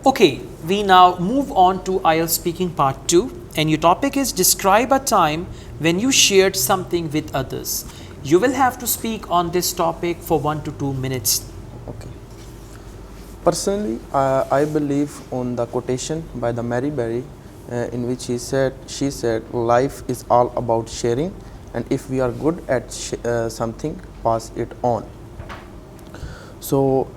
Okay, we now move on to Ielts speaking part 2, and your topic is describe a time when you shared something with others. You will have to speak on this topic for 1 to 2 minutes. Okay. Personally, I believe on the quotation by the Mary Berry in which she said, life is all about sharing, and if we are good at something, pass it on. So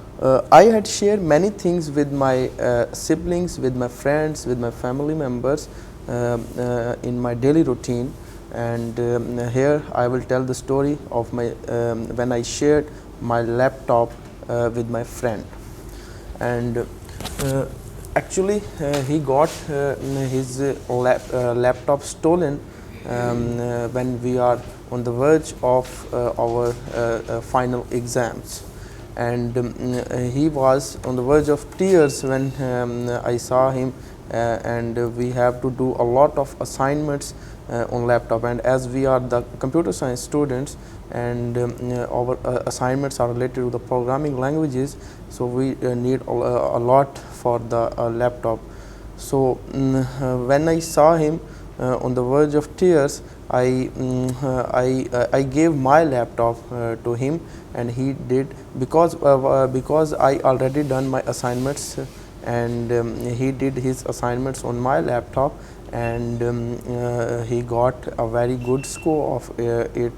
I had shared many things with my siblings, with my friends, with my family members in my daily routine, and here I will tell the story of my when I shared my laptop with my friend. And actually he got his laptop stolen when we are on the verge of our final exams, and he was on the verge of tears when I saw him, and we have to do a lot of assignments on laptop, and as we are the computer science students, and our assignments are related to the programming languages, so we need a lot for the laptop. So when I saw him on the verge of tears, I gave my laptop to him, and he did because I already done my assignments, and he did his assignments on my laptop, and he got a very good score of 8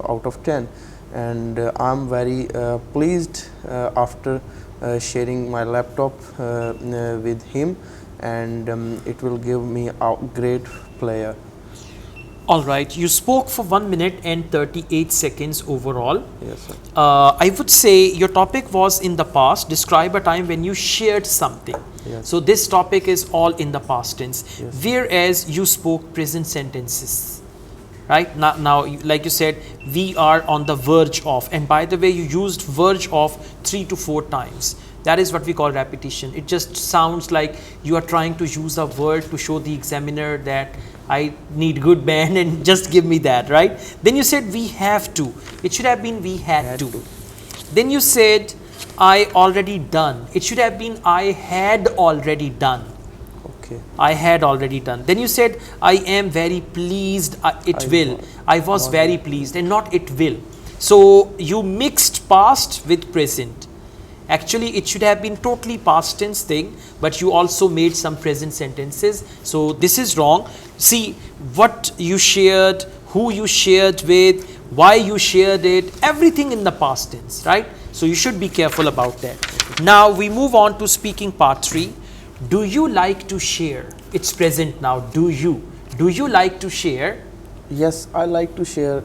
out of 10, and I'm very pleased after sharing my laptop with him, and it will give me a great player. All right, you spoke for 1 minute and 38 seconds overall. Yes, sir. I would say your topic was in the past. Describe a time when you shared something. Yes. So this topic is all in the past tense. Yes. Whereas you spoke present sentences. Right now, like you said, we are on the verge of, and by the way, you used verge of 3 to 4 times. That is what we call repetition. It just sounds like you are trying to use a word to show the examiner that I need good band and just give me that, right? Then you said we have to. It should have been we had to. Then you said I already done. It should have been I had already done. Okay. I had already done. Then you said I am very pleased. I was very pleased, and not it will. So you mixed past with present. Actually, it should have been totally past tense thing, but you also made some present sentences. So this is wrong. See what you shared, who you shared with, why you shared it, everything in the past tense, right? So you should be careful about that. Now we move on to speaking part 3. Do you like to share? It's present now. Do you like to share? Yes, I like to share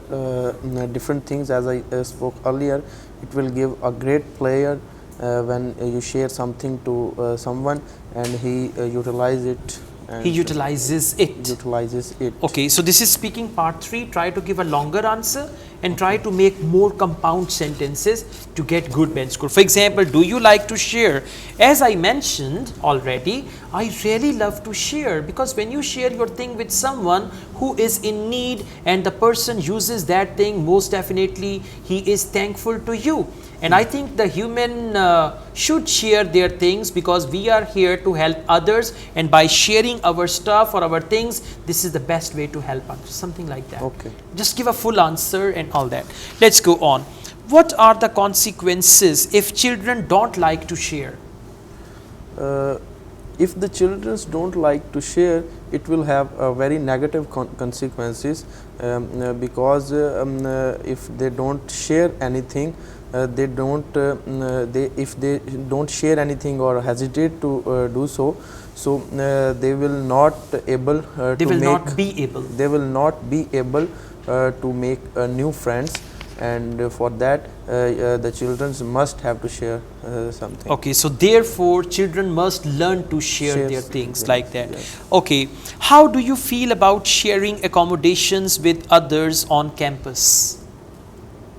different things. As I spoke earlier, it will give a great player when you share something to someone, and he utilizes it. He utilizes it. Okay, so this is speaking part 3. Try to give a longer answer and try to make more compound sentences to get good bench score. For example, do you like to share? As I mentioned already, I really love to share, because when you share your thing with someone who is in need and the person uses that thing, most definitely he is thankful to you. And I think the human should share their things, because we are here to help others, and by sharing our stuff or our things, this is the best way to help others. Something like that. Okay. Just give a full answer and all that. Let's go on. What are the consequences if children don't like to share? If the children don't like to share, it will have very negative consequences, because if they don't share anything, if they don't share anything or hesitate to do so, they will not be able to make new friends, and for that the children must have to share something. Okay, so therefore children must learn to share their things like that. Yes. Okay, how do you feel about sharing accommodations with others on campus?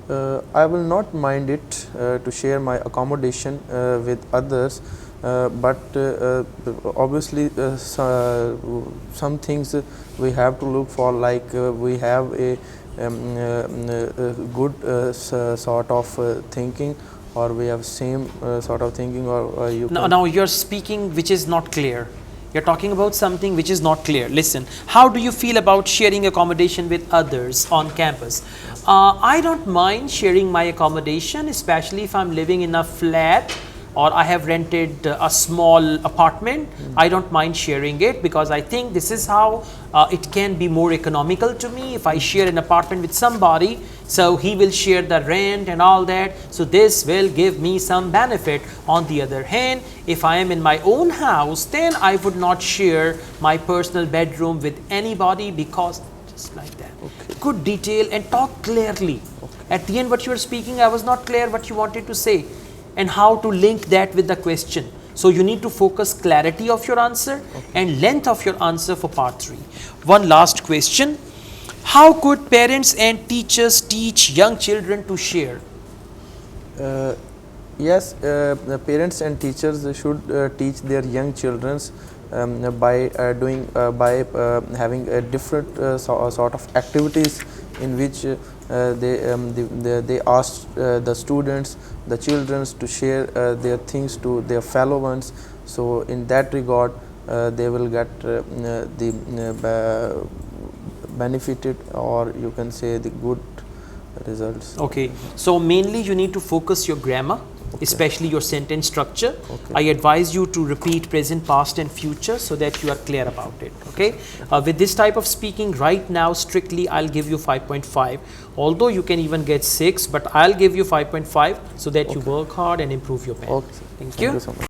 I will not mind it to share my accommodation with others, but obviously some things we have to look for, like we have a good sort of thinking or we have same sort of thinking, or you now you're speaking which is not clear. You're talking about something which is not clear. Listen, how do you feel about sharing accommodation with others on campus? I don't mind sharing my accommodation, especially if I'm living in a flat or I have rented a small apartment. I don't mind sharing it, because I think this is how it can be more economical to me if I share an apartment with somebody. So he will share the rent and all that. So this will give me some benefit. On the other hand, if I am in my own house, then I would not share my personal bedroom with anybody, because just like that. Okay. Good detail and talk clearly. Okay. At the end what you were speaking, I was not clear what you wanted to say and how to link that with the question. So you need to focus clarity of your answer and length of your answer for part 3. One last question. How could parents and teachers teach young children to share? Yes, the parents and teachers should teach their young children by having a different sort of activities in which they ask the students, the children, to share their things to their fellow ones. So in that regard, they will get the benefited, or you can say the good results. Okay, so mainly you need to focus your grammar, especially your sentence structure. I advise you to repeat present, past and future so that you are clear about it. Okay, with this type of speaking right now, strictly I'll give you 5.5, although you can even get 6, but I'll give you 5.5 so that you work hard and improve your pen. Okay. Thank Thank you so much.